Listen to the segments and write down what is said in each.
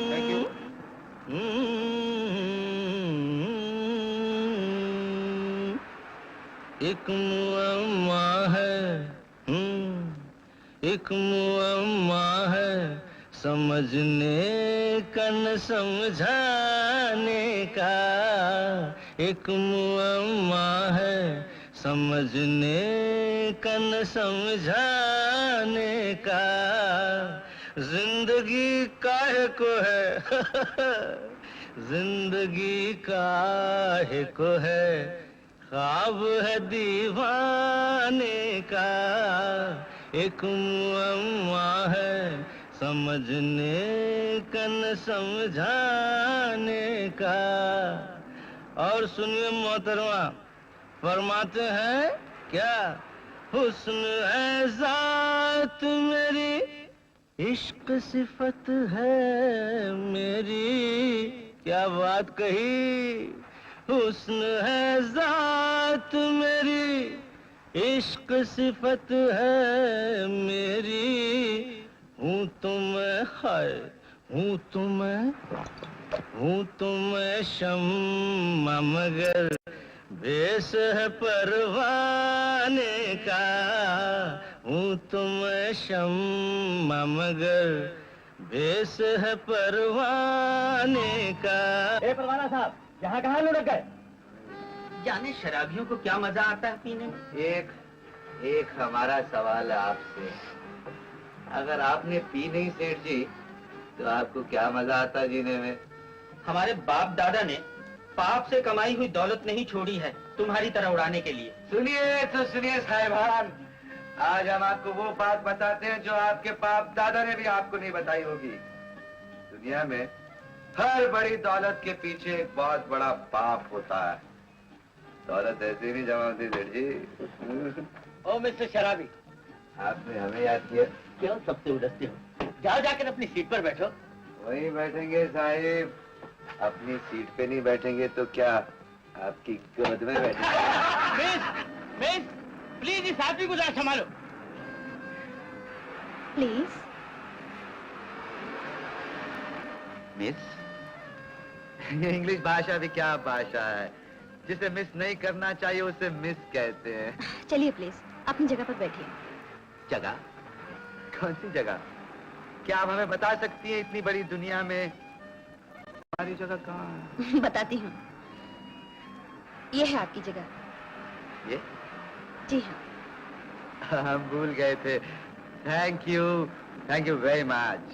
Thank you. एक मुअम्मा है, एक मुअम्मा है, समझने का न समझाने का। एक मुअम्मा है, समझने का न समझाने का। जिंदगी काहे को है जिंदगी काहे को है, ख्वाब है दीवाने का। एक मुअम्मा है, समझने का न समझाने का। और सुनिए मोहतरमा, फरमाते हैं क्या? हुस्न है जात मेरी, इश्क सिफत है मेरी। क्या बात कही! हुस्न है जात मेरी, इश्क सिफत है मेरी। हूँ तो मैं हाय, हूँ तो मैं शम्मा, मगर भेष है परवाने का। हूँ तो मैं शम्मा, मगर भेष है परवाने का। ए परवाना साहब, यहाँ कहाँ लुढ़क गए? जाने शराबियों को क्या मजा आता है पीने में। एक हमारा सवाल है आपसे, अगर आपने पी नहीं सेठ जी, तो आपको क्या मजा आता जीने में? हमारे बाप दादा ने पाप से कमाई हुई दौलत नहीं छोड़ी है तुम्हारी तरह उड़ाने के लिए। सुनिए तो सुनिए साहिबान, आज हम आपको वो बात बताते हैं जो आपके बाप दादा ने भी आपको नहीं बताई होगी। दुनिया में हर बड़ी दौलत के पीछे एक बहुत बड़ा पाप होता है। दौलत ऐसे नहीं जमा होती सेठ जी। ओ मिस्टर शराबी, आपने हमें याद किया? क्यों सबसे उलझते हो? जाओ जाकर अपनी सीट पर बैठो। वहीं बैठेंगे साहिब, अपनी सीट पे नहीं बैठेंगे तो क्या आपकी गोद में बैठेंगे। मिस प्लीज इस आदमी को जरा संभालो। प्लीज। मिस, ये इंग्लिश भाषा भी क्या भाषा है? जिसे मिस नहीं करना चाहिए उसे मिस कहते हैं। चलिए प्लीज अपनी जगह पर बैठिए। जगह? कौन सी जगह? क्या आप हमें बता सकती हैं इतनी बड़ी दुनिया में हमारी जगह कहाँ है? बताती हूँ, ये है आपकी जगह। ये? जी हाँ। हम भूल गए थे। Thank you very much.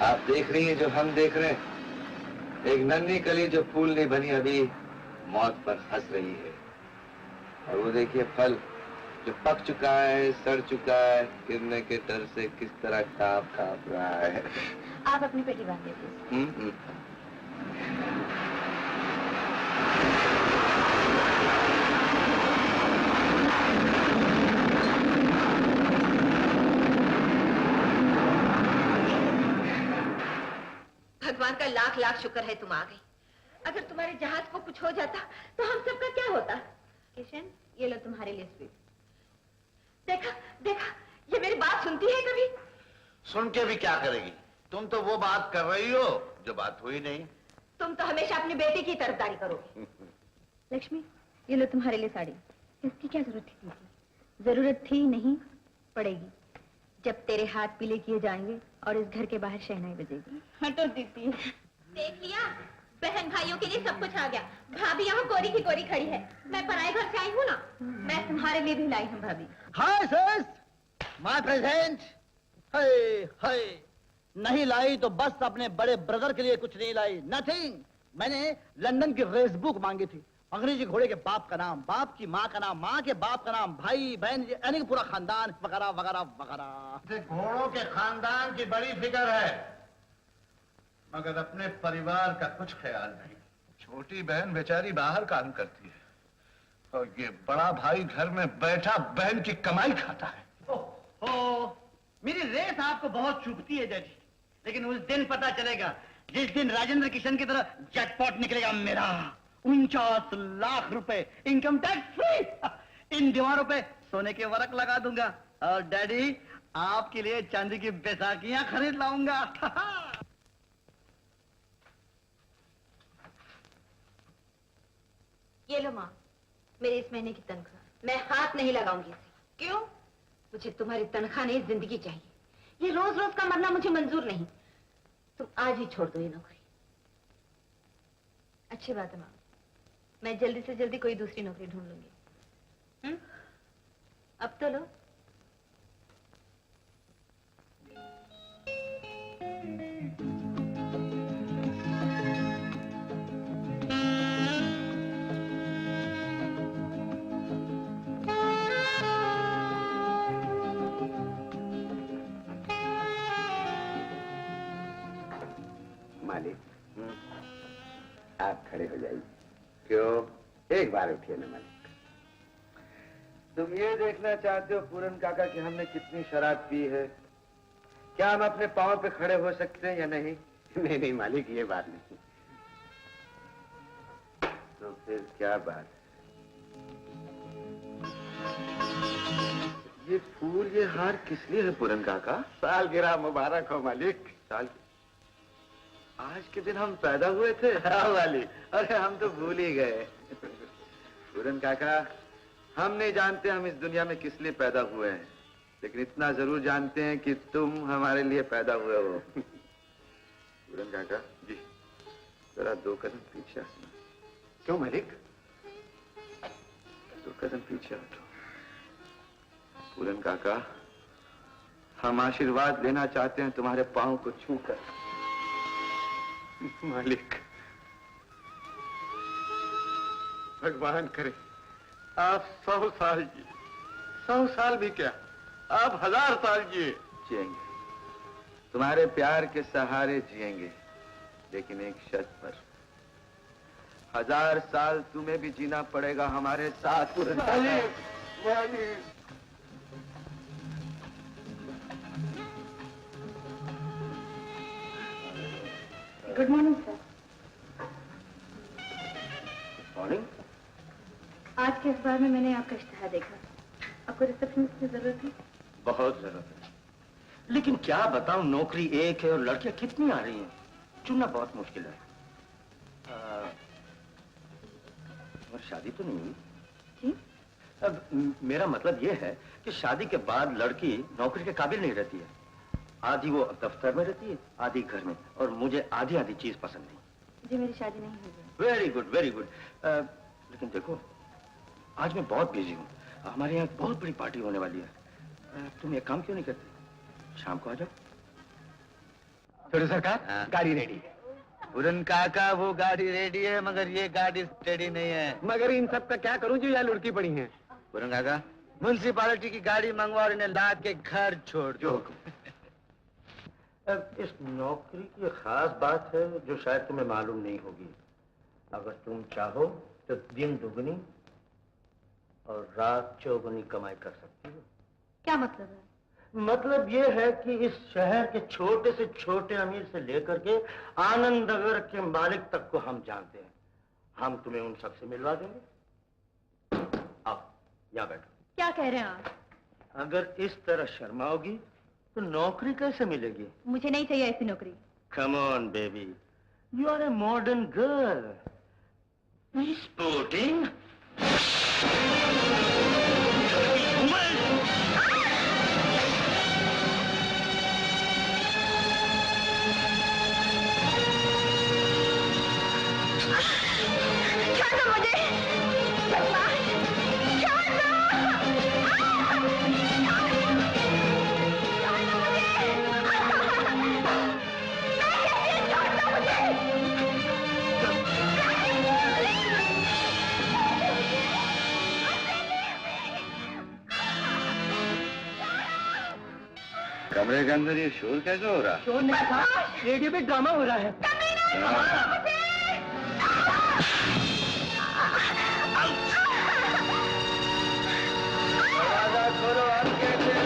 आप देख रही हैं जो हम देख रहे हैं, एक नन्ही कली जो फूल नहीं बनी अभी मौत पर हंस रही है। और वो देखिए फल जो पक चुका है, सड़ चुका है, गिरने के डर से किस तरह कांप रहा है। आप अपनी पेटी बांध लीजिए। भगवान का लाख लाख शुक्र है तुम आ गई। अगर तुम्हारे जहाज को कुछ हो जाता तो हम सबका क्या होता? किशन, ये लो तुम्हारे लिए स्वीट। देखा देखा, ये मेरी बात सुनती है कभी? सुन के भी क्या करेगी? तुम तो वो बात कर रही हो जो बात हुई नहीं। तुम तो हमेशा अपनी बेटी की तरफदारी करोगे। लक्ष्मी, ये लो तुम्हारे लिए साड़ी। इसकी क्या जरूरत थी? जरूरत थी नहीं, पड़ेगी। जब तेरे हाथ पीले किए जाएंगे और इस घर के बाहर शहनाई बजेगी। हटो दीदी। देख लिया, बहन भाइयों के लिए सब कुछ आ गया। भाभी यहाँ कोरी की कोरी खड़ी है। मैं पराए घर से आई हूँ ना, मैं तुम्हारे लिए भी लाई हूँ भाभी। Hi sir, my present. हाय हाय, नहीं लाई तो बस अपने बड़े ब्रदर के लिए कुछ नहीं लाई। नथिंग। मैंने लंदन की रेस बुक मांगी थी, अंग्रेजी घोड़े के बाप का नाम, बाप की माँ का नाम, माँ के बाप का नाम, भाई बहन यानी कि पूरा खानदान वगैरह वगैरह वगैरह। घोड़ों के खानदान की बड़ी फिक्र है, मगर अपने परिवार का कुछ ख्याल नहीं। छोटी बहन बेचारी बाहर काम करती है और ये बड़ा भाई घर में बैठा बहन की कमाई खाता है। ओह, मेरी रेस आपको बहुत चुभती है डैडी, लेकिन उस दिन पता चलेगा जिस दिन राजेंद्र किशन की तरह जैकपॉट निकलेगा मेरा। 49 लाख रुपए इनकम टैक्स फ्री। इन दीवारों पे सोने के वरक लगा दूंगा और डैडी आपके लिए चांदी की बैसाखियां खरीद लाऊंगा। ये लो माँ, मेरे इस महीने की तनख्वाह। मैं हाथ नहीं लगाऊंगी इसे। क्यों? मुझे तुम्हारी तनख्वाह नहीं, जिंदगी चाहिए। ये रोज रोज का मरना मुझे मंजूर नहीं। तुम आज ही छोड़ दो ये नौकरी। अच्छी बात है माँ, मैं जल्दी से जल्दी कोई दूसरी नौकरी ढूंढ लूंगी। अब तो लो। मालिक, आप खड़े हो जाइए। क्यों? एक बार उठिए ना मालिक। तुम ये देखना चाहते हो पूरन काका कि हमने कितनी शराब पी है? क्या हम अपने पांव पे खड़े हो सकते हैं या नहीं? नहीं नहीं मालिक, ये बात नहीं। तो फिर क्या बात? ये फूल, ये हार किस लिए है पूरन काका? सालगिरह मुबारक हो मालिक। साल आज के दिन हम पैदा हुए थे? हाँ मालिक, अरे हम तो भूल ही गए। पूरन काका, हम नहीं जानते हम इस दुनिया में किस लिए पैदा हुए हैं, लेकिन इतना जरूर जानते हैं कि तुम हमारे लिए पैदा हुए हो। पूरन काका जी, जरा 2 कदम पीछे हटना। क्यों मालिक? 2 कदम पीछे हटो। पूरन काका, हम आशीर्वाद लेना चाहते हैं तुम्हारे पांव को छूकर। मालिक, भगवान करे आप 100 साल जिए। 100 साल भी क्या, आप 1000 साल जिएंगे। तुम्हारे प्यार के सहारे जिएंगे, लेकिन एक शर्त पर। 1000 साल तुम्हें भी जीना पड़ेगा हमारे साथ। Good morning sir. मॉर्निंग। आज के अखबार में मैंने आपका इश्तिहार देखा। आपको रिसेप्शनिस्ट की जरूरत है? बहुत जरूरत है, लेकिन क्या बताऊं, नौकरी एक है और लड़कियां कितनी आ रही हैं, चुनना बहुत मुश्किल है। और शादी तो नहीं हुई? जी? अब मेरा मतलब ये है कि शादी के बाद लड़की नौकरी के काबिल नहीं रहती है। आधी वो दफ्तर में रहती है, आधी घर में, और मुझे आधी आधी चीज पसंद नहीं। जी, मेरी शादी नहीं हुई है। Very good, very good. लेकिन देखो, आज मैं बहुत बिजी हूँ, हमारे यहाँ बहुत बड़ी पार्टी होने वाली है। तुम एक काम क्यों नहीं करते, शाम को आ जाओ। छोटे सरकार, गाड़ी रेडी है। पूरन काका, वो गाड़ी रेडी है, मगर ये गाड़ी स्टेडी नहीं है। मगर इन सब का क्या करूं जो यहाँ लुढ़की पड़ी है? पूरन काका, म्युनिसिपालिटी की गाड़ी मंगवा और इन्हें लाद के घर छोड़ दो। अब इस नौकरी की खास बात है जो शायद तुम्हें मालूम नहीं होगी। अगर तुम चाहो तो दिन दुगनी और रात चौगुनी कमाई कर सकती हो। क्या मतलब है? मतलब ये है कि इस शहर के छोटे से छोटे अमीर से लेकर के आनंद नगर के मालिक तक को हम जानते हैं। हम तुम्हें उन सब से मिलवा देंगे। आओ, यहाँ बैठो। क्या कह रहे हैं आप? अगर इस तरह शर्माओगी तो नौकरी कैसे मिलेगी? मुझे नहीं चाहिए ऐसी नौकरी। Come on, baby. You are a modern girl. Sporting. छोड़ दो मुझे, भगवान, छोड़ दो। कमरे के अंदर ये शोर कैसे हो रहा? शोर नहीं था, रेडियो पे ड्रामा हो रहा है। दरवाजा खोलो, हम कहते हैं।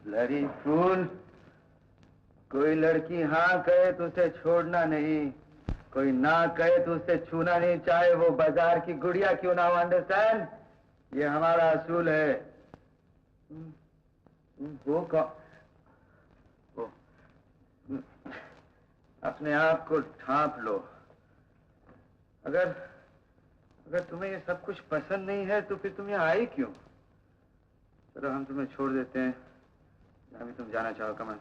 लड़ी फूल, कोई लड़की हाँ कहे तो उसे छोड़ना नहीं, कोई ना कहे तो उसे छूना नहीं, चाहे वो बाजार की गुड़िया क्यों ना हो। अंडरस्टैंड? ये हमारा असूल है। वो अपने आप को ढांप लो। अगर तुम्हें ये सब कुछ पसंद नहीं है तो फिर तुम यहाँ आई क्यों? चलो हम तुम्हें छोड़ देते हैं, जहाँ भी तुम जाना चाहो। कमन।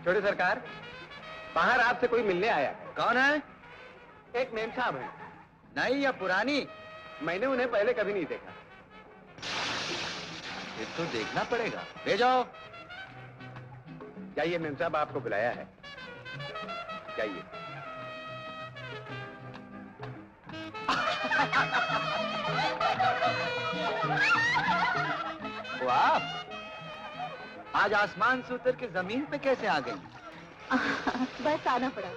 छोटे सरकार, बाहर आपसे कोई मिलने आया है। कौन है? एक मेम साहब है। नई या पुरानी? मैंने उन्हें पहले कभी नहीं देखा। ये तो देखना पड़ेगा। ले जाओ। जाइए, मेम साहब आपको बुलाया है। जाइए। वो आप आज आसमान से उतर के जमीन पे कैसे आ गई? बस आना पड़ा।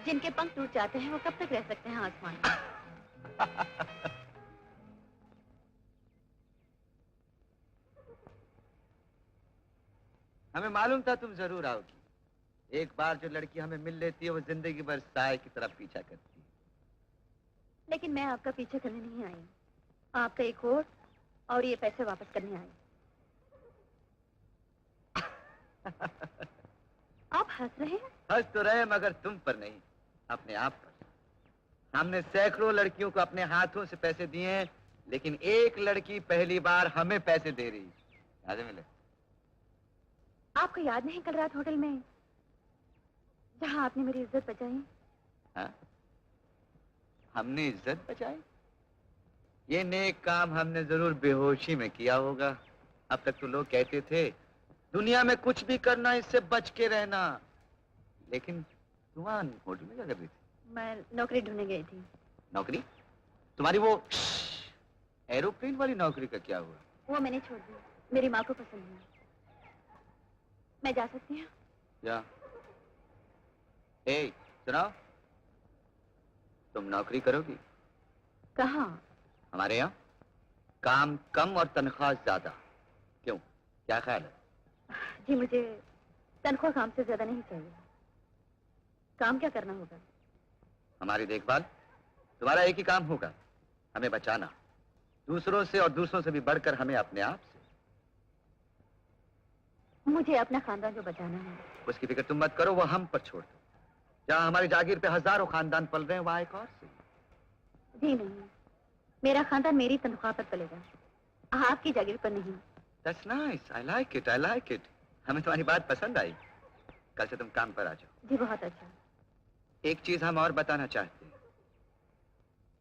जिनके पंख टूट जाते हैं वो कब तक रह सकते हैं आसमान में? हमें मालूम था तुम जरूर आओगी। एक बार जो लड़की हमें मिल लेती है वो जिंदगी भर साए की तरफ पीछा करती है। लेकिन मैं आपका पीछे करने नहीं आई हूँ। आपका एक और ये पैसे वापस करने आई। आप हंस रहे हैं? हंस तो रहे मगर तुम पर नहीं, अपने आप पर। हमने सैकड़ों लड़कियों को अपने हाथों से पैसे दिए हैं, लेकिन एक लड़की पहली बार हमें पैसे दे रही। याद है मिले? आपको याद नहीं कल रात होटल में जहां आपने मेरी इज्जत बचाई? हाँ? हमने इज्जत बचाई? ये नेक काम हमने जरूर बेहोशी में किया होगा। अब तक तो लोग कहते थे दुनिया में कुछ भी करना, इससे बच के रहना। लेकिन तुम होटल में क्या कर रही थी? मैं नौकरी ढूंढने गई थी। नौकरी? तुम्हारी वो एरोप्लेन वाली नौकरी का क्या हुआ? वो मैंने छोड़ दी। मेरी माँ को पसंद नहीं। मैं जा सकती हूँ? जा। ए, सुनाओ, तुम नौकरी करोगी? कहाँ? हमारे यहाँ। काम कम और तनख्वाह ज्यादा। क्यों, क्या ख्याल है? जी मुझे तनख्वाह काम से ज्यादा नहीं चाहिए। काम क्या करना होगा? हमारी देखभाल। तुम्हारा एक ही काम होगा, हमें बचाना, दूसरों से और दूसरों से भी बढ़कर हमें अपने आप से। मुझे अपना खानदान जो बचाना है। उसकी फिक्र तुम मत करो, वो हम पर छोड़ दो। जहाँ हमारी जागीर पे हजारों खानदान पल रहे हैं, वहाँ एक और से। जी नहीं, मेरा खानदान मेरी तनख्वाह पर पलेगा, आपकी जागीर पर नहीं। That's nice. I like it. I like it. हमें तुम्हारी बात पसंद आई। कल से तुम काम पर आ जाओ। जी बहुत अच्छा। एक चीज हम और बताना चाहते हैं,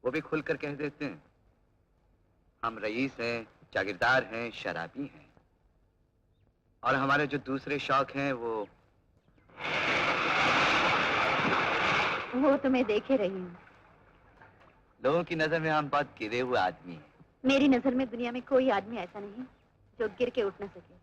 वो भी खुलकर कह देते हैं। हम रईस हैं, जागीरदार हैं, शराबी हैं, और हमारे जो दूसरे शौक हैं वो तो मैं देखे रही हूँ। लोगों की नजर में हम बहुत गिरे हुए आदमी हैं। मेरी नजर में दुनिया में कोई आदमी ऐसा नहीं जो गिर के उठ न सके।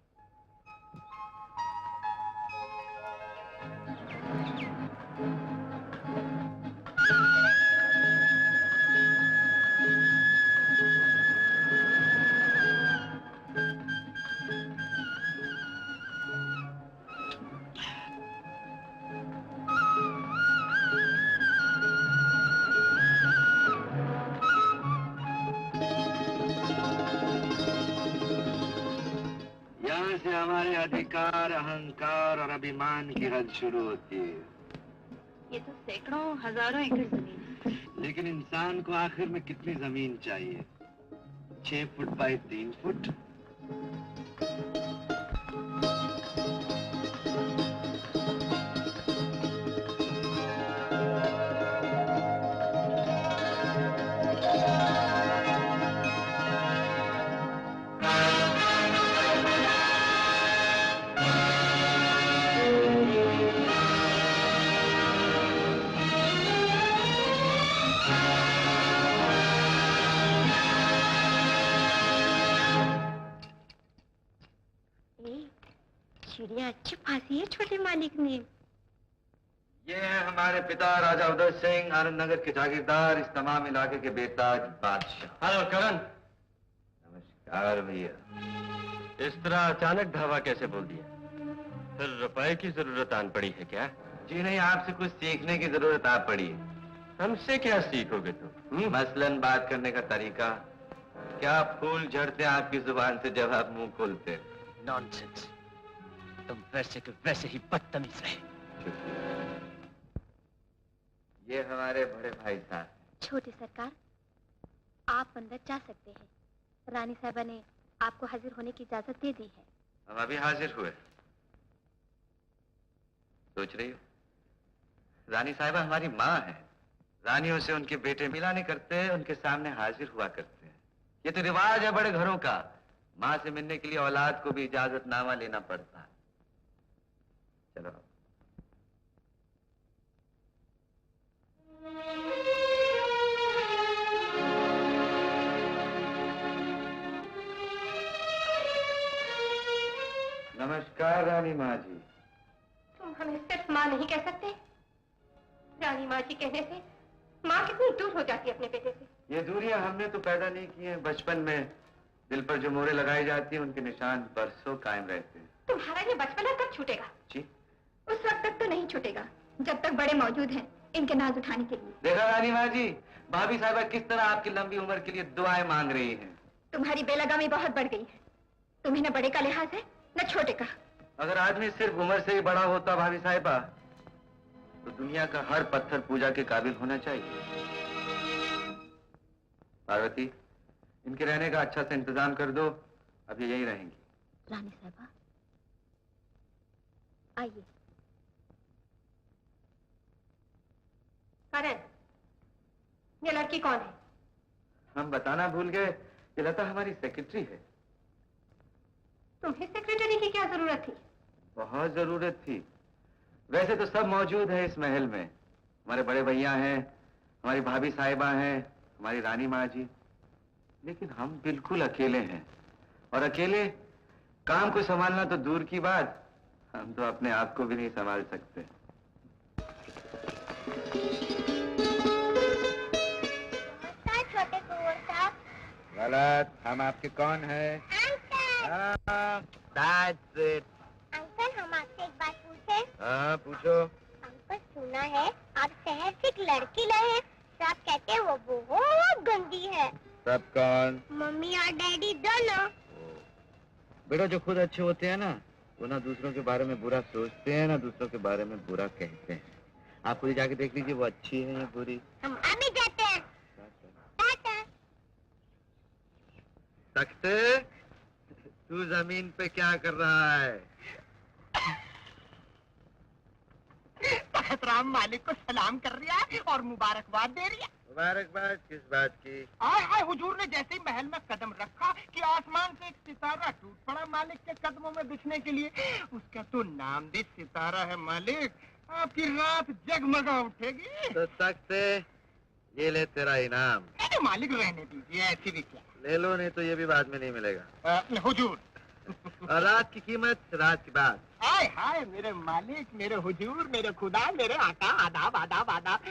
यहाँ से हमारे अधिकार, अहंकार और अभिमान की हद शुरू होती है। ये तो सैकड़ों हजारों एकड़ जमीन है। लेकिन इंसान को आखिर में कितनी जमीन चाहिए? 6 फुट बाई 3 फुट। चिड़िया अच्छी फांसी है छोटे मालिक ने। ये है हमारे पिता राजा उदय सिंह, आनंद नगर के जागीरदार, इस तमाम इलाके के बेताज बादशाह। हेलो करण, नमस्कार भैया। इस तरह अचानक धावा कैसे बोल दिया? फिर रुपए की जरूरत आन पड़ी है क्या? जी नहीं, आपसे कुछ सीखने की जरूरत आ पड़ी है। हमसे क्या सीखोगे तुम? मसलन बात करने का तरीका। क्या फूल झड़ते हैं आपकी जुबान से जब आप मुंह खोलते हैं? नॉनसेंस। तुम वैसे के वैसे ही बदतमीज रहे। ये हमारे बड़े भाई साहब। छोटे सरकार, आप अंदर जा सकते हैं। रानी साहबा ने आपको हाजिर होने की इजाजत दे दी है। हम अभी हाजिर हुए। सोच रही हो, रानी साहिबा हमारी माँ है। रानियों से उनके बेटे मिलाने करते हैं, उनके सामने हाजिर हुआ करते हैं। ये तो रिवाज है बड़े घरों का। माँ से मिलने के लिए औलाद को भी इजाजतनामा लेना पड़ता है। चलो। नमस्कार रानी माँ जी। तुम हमें सिर्फ माँ नहीं कह सकते? रानी माँ जी कहने से माँ कितनी दूर हो जाती है अपने बेटे से। ये दूरियां हमने तो पैदा नहीं की हैं। बचपन में दिल पर जो मोहरें लगाई जाती हैं, उनके निशान बरसों कायम रहते हैं। तुम्हारा ये बचपना कब छूटेगा? जी, उस वक्त तक तो नहीं छूटेगा जब तक बड़े मौजूद हैं इनके नाज उठाने के लिए। देखा रानी माँ जी, भाभी साहिबा किस तरह आपकी लंबी उम्र के लिए दुआएं मांग रही हैं। तुम्हारी बेलगामी बहुत बढ़ गई है। तुम्हें न बड़े का लिहाज है न छोटे का। अगर आदमी सिर्फ उम्र से ही बड़ा होता भाभी साहिबा, तो दुनिया का हर पत्थर पूजा के काबिल होना चाहिए। पार्वती, इनके रहने का अच्छा से इंतजाम कर दो। अब ये यहीं रहेंगी। रानी साहबा, आइए। करण, ये लड़की कौन है? हम बताना भूल गए, ये लता हमारी सेक्रेटरी है। तुम्हें सेक्रेटरी की क्या जरूरत थी? बहुत जरूरत थी। वैसे तो सब मौजूद है इस महल में। हमारे बड़े भैया हैं, हमारी भाभी साहिबा हैं, हमारी रानी माँ जी, लेकिन हम बिल्कुल अकेले हैं। और अकेले काम को संभालना तो दूर की बात, हम तो अपने आप को भी नहीं संभाल सकते। छोटे कुंवर साहब। गलत। हम आपके कौन है? अंकल, हम आपसे एक बात पूछे? हाँ पूछो। अंकल, सुना है आप शहर से एक लड़की लाए हैं। साहब कहते हैं वो बहुत गंदी है। सब कौन? मम्मी और डैडी दोनों। बेटा, जो खुद अच्छे होते हैं ना, वो ना दूसरों के बारे में बुरा सोचते हैं, ना दूसरों के बारे में बुरा कहते हैं। आप खुद जाके देख लीजिए, वो अच्छी है या बुरी। हम अभी जाते हैं। टाटा। तख्ते, तू जमीन पे क्या कर रहा है? तख्त राम मालिक को सलाम कर रहा है और मुबारकबाद दे रही है। मुबारकबाद किस बात की? आए हुजूर ने जैसे ही महल में कदम रखा कि आसमान से एक सितारा टूट पड़ा मालिक के कदमों में बिछने के लिए। उसका तो नाम भी सितारा है मालिक। आपकी रात जगमगा उठेगी। तो तख्ते, ये ले तेरा इनाम। नहीं मालिक, रहने दीजिए, ऐसी भी क्या। ले लो, नहीं तो ये भी बाद में नहीं मिलेगा। हुजूर। और रात की कीमत रात के बाद। हाय हाय, मेरे मालिक, मेरे हुजूर, मेरे खुदा, मेरे आका, आदाब आदाब आदाब।